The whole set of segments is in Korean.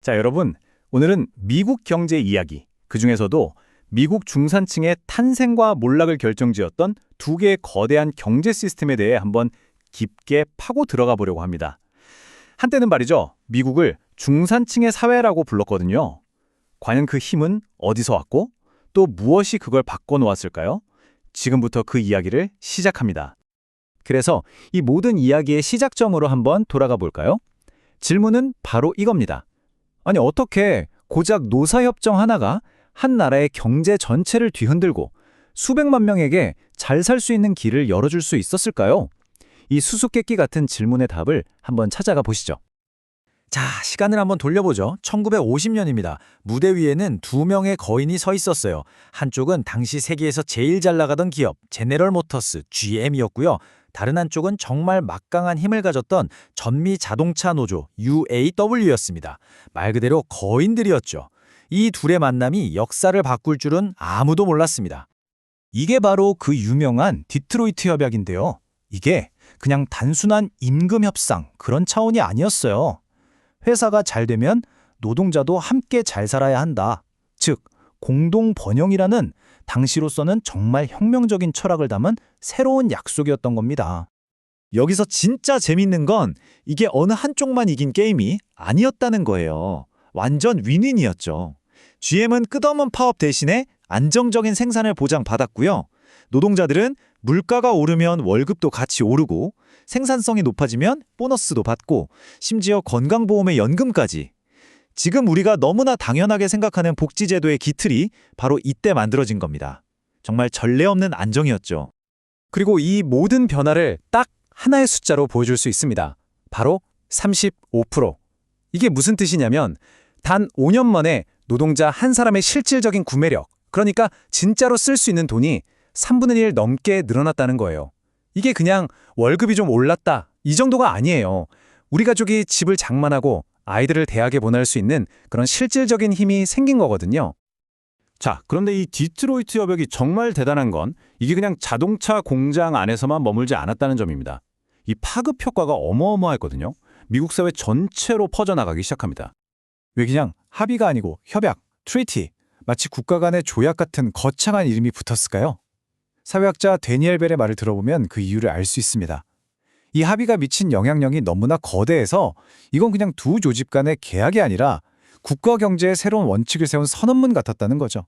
자, 여러분, 오늘은 미국 경제 이야기, 그중에서도 미국 중산층의 탄생과 몰락을 결정지었던 두 개의 거대한 경제 시스템에 대해 한번 깊게 파고 들어가 보려고 합니다. 한때는 말이죠, 미국을 중산층의 사회라고 불렀거든요. 과연 그 힘은 어디서 왔고 또 무엇이 그걸 바꿔놓았을까요? 지금부터 그 이야기를 시작합니다. 그래서 이 모든 이야기의 시작점으로 한번 돌아가 볼까요? 질문은 바로 이겁니다. 아니, 어떻게 고작 노사협정 하나가 한 나라의 경제 전체를 뒤흔들고 수백만 명에게 잘 살 수 있는 길을 열어줄 수 있었을까요? 이 수수께끼 같은 질문의 답을 한번 찾아가 보시죠. 자, 시간을 한번 돌려보죠. 1950년입니다. 무대 위에는 두 명의 거인이 서 있었어요. 한쪽은 당시 세계에서 제일 잘 나가던 기업, 제네럴 모터스, GM이었고요. 다른 한쪽은 정말 막강한 힘을 가졌던 전미 자동차 노조, UAW였습니다. 말 그대로 거인들이었죠. 이 둘의 만남이 역사를 바꿀 줄은 아무도 몰랐습니다. 이게 바로 그 유명한 디트로이트 협약인데요. 이게 그냥 단순한 임금 협상 그런 차원이 아니었어요. 회사가 잘 되면 노동자도 함께 잘 살아야 한다. 즉, 공동 번영이라는 당시로서는 정말 혁명적인 철학을 담은 새로운 약속이었던 겁니다. 여기서 진짜 재밌는 건 이게 어느 한쪽만 이긴 게임이 아니었다는 거예요. 완전 윈윈이었죠. GM은 끝없는 파업 대신에 안정적인 생산을 보장받았고요. 노동자들은 물가가 오르면 월급도 같이 오르고 생산성이 높아지면 보너스도 받고 심지어 건강보험에 연금까지. 지금 우리가 너무나 당연하게 생각하는 복지제도의 기틀이 바로 이때 만들어진 겁니다. 정말 전례 없는 안정이었죠. 그리고 이 모든 변화를 딱 하나의 숫자로 보여줄 수 있습니다. 바로 35%. 이게 무슨 뜻이냐면 단 5년 만에 노동자 한 사람의 실질적인 구매력, 그러니까 진짜로 쓸 수 있는 돈이 3분의 1 넘게 늘어났다는 거예요. 이게 그냥 월급이 좀 올랐다, 이 정도가 아니에요. 우리 가족이 집을 장만하고 아이들을 대학에 보낼 수 있는 그런 실질적인 힘이 생긴 거거든요. 자, 그런데 이 디트로이트 협약이 정말 대단한 건 이게 그냥 자동차 공장 안에서만 머물지 않았다는 점입니다. 이 파급 효과가 어마어마했거든요. 미국 사회 전체로 퍼져나가기 시작합니다. 왜 그냥 합의가 아니고 협약, 트리티, 마치 국가 간의 조약 같은 거창한 이름이 붙었을까요? 사회학자 데니엘 벨의 말을 들어보면 그 이유를 알 수 있습니다. 이 합의가 미친 영향력이 너무나 거대해서 이건 그냥 두 조직 간의 계약이 아니라 국가 경제의 새로운 원칙을 세운 선언문 같았다는 거죠.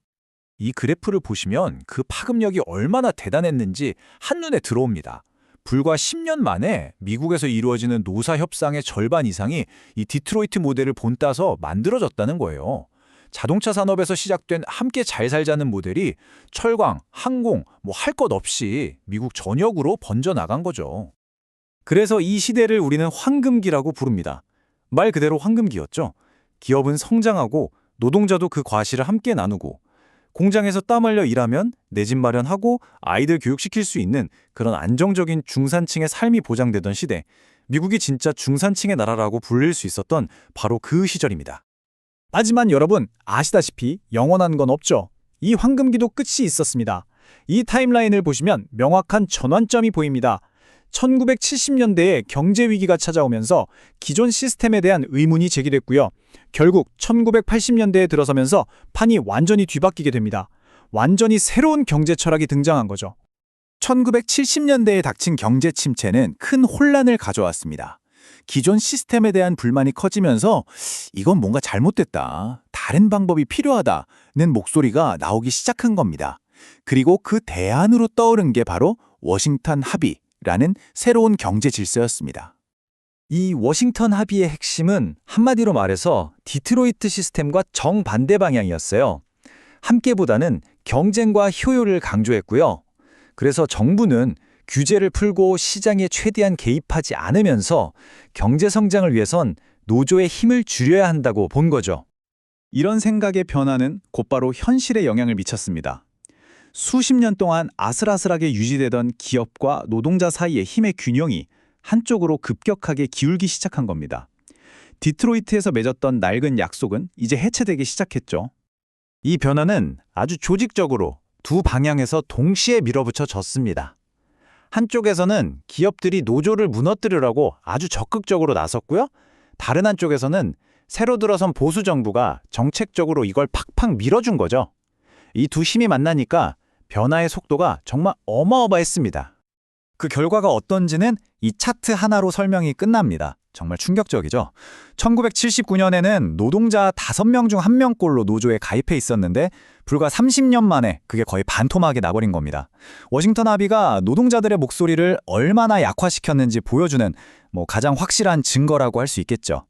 이 그래프를 보시면 그 파급력이 얼마나 대단했는지 한눈에 들어옵니다. 불과 10년 만에 미국에서 이루어지는 노사 협상의 절반 이상이 이 디트로이트 모델을 본따서 만들어졌다는 거예요. 자동차 산업에서 시작된 함께 잘 살자는 모델이 철강, 항공, 할 것 없이 미국 전역으로 번져나간 거죠. 그래서 이 시대를 우리는 황금기라고 부릅니다. 말 그대로 황금기였죠. 기업은 성장하고 노동자도 그 과실을 함께 나누고 공장에서 땀 흘려 일하면 내 집 마련하고 아이들 교육시킬 수 있는 그런 안정적인 중산층의 삶이 보장되던 시대, 미국이 진짜 중산층의 나라라고 불릴 수 있었던 바로 그 시절입니다. 하지만 여러분 아시다시피 영원한 건 없죠. 이 황금기도 끝이 있었습니다. 이 타임라인을 보시면 명확한 전환점이 보입니다. 1970년대에 경제 위기가 찾아오면서 기존 시스템에 대한 의문이 제기됐고요. 결국 1980년대에 들어서면서 판이 완전히 뒤바뀌게 됩니다. 완전히 새로운 경제 철학이 등장한 거죠. 1970년대에 닥친 경제 침체는 큰 혼란을 가져왔습니다. 기존 시스템에 대한 불만이 커지면서 이건 뭔가 잘못됐다, 다른 방법이 필요하다는 목소리가 나오기 시작한 겁니다. 그리고 그 대안으로 떠오른 게 바로 워싱턴 합의라는 새로운 경제 질서였습니다. 이 워싱턴 합의의 핵심은 한마디로 말해서 디트로이트 시스템과 정반대 방향이었어요. 함께보다는 경쟁과 효율을 강조했고요. 그래서 정부는 규제를 풀고 시장에 최대한 개입하지 않으면서 경제 성장을 위해선 노조의 힘을 줄여야 한다고 본 거죠. 이런 생각의 변화는 곧바로 현실에 영향을 미쳤습니다. 수십 년 동안 아슬아슬하게 유지되던 기업과 노동자 사이의 힘의 균형이 한쪽으로 급격하게 기울기 시작한 겁니다. 디트로이트에서 맺었던 낡은 약속은 이제 해체되기 시작했죠. 이 변화는 아주 조직적으로 두 방향에서 동시에 밀어붙여졌습니다. 한쪽에서는 기업들이 노조를 무너뜨리려고 아주 적극적으로 나섰고요. 다른 한쪽에서는 새로 들어선 보수 정부가 정책적으로 이걸 팍팍 밀어준 거죠. 이 두 힘이 만나니까 변화의 속도가 정말 어마어마했습니다. 그 결과가 어떤지는 이 차트 하나로 설명이 끝납니다. 정말 충격적이죠. 1979년에는 노동자 5명 중 1명꼴로 노조에 가입해 있었는데 불과 30년 만에 그게 거의 반토막이 나버린 겁니다. 워싱턴 합의가 노동자들의 목소리를 얼마나 약화시켰는지 보여주는 가장 확실한 증거라고 할 수 있겠죠.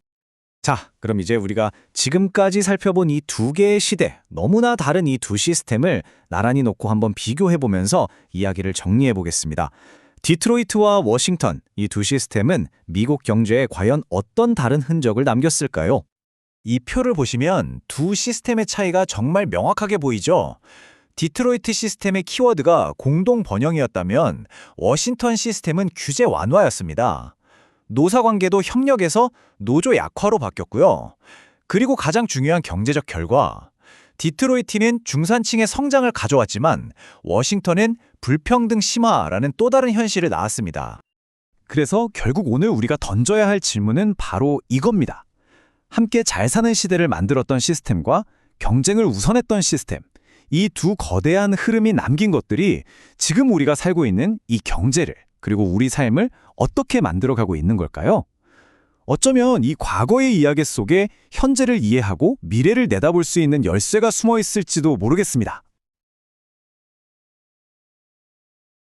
자, 그럼 이제 우리가 지금까지 살펴본 이 두 개의 시대, 너무나 다른 이 두 시스템을 나란히 놓고 한번 비교해보면서 이야기를 정리해보겠습니다. 디트로이트와 워싱턴, 이 두 시스템은 미국 경제에 과연 어떤 다른 흔적을 남겼을까요? 이 표를 보시면 두 시스템의 차이가 정말 명확하게 보이죠. 디트로이트 시스템의 키워드가 공동 번영이었다면 워싱턴 시스템은 규제 완화였습니다. 노사관계도 협력에서 노조 약화로 바뀌었고요. 그리고 가장 중요한 경제적 결과, 디트로이트는 중산층의 성장을 가져왔지만 워싱턴은 불평등 심화라는 또 다른 현실을 낳았습니다. 그래서 결국 오늘 우리가 던져야 할 질문은 바로 이겁니다. 함께 잘 사는 시대를 만들었던 시스템과 경쟁을 우선했던 시스템, 이 두 거대한 흐름이 남긴 것들이 지금 우리가 살고 있는 이 경제를, 그리고 우리 삶을 어떻게 만들어가고 있는 걸까요? 어쩌면 이 과거의 이야기 속에 현재를 이해하고 미래를 내다볼 수 있는 열쇠가 숨어 있을지도 모르겠습니다.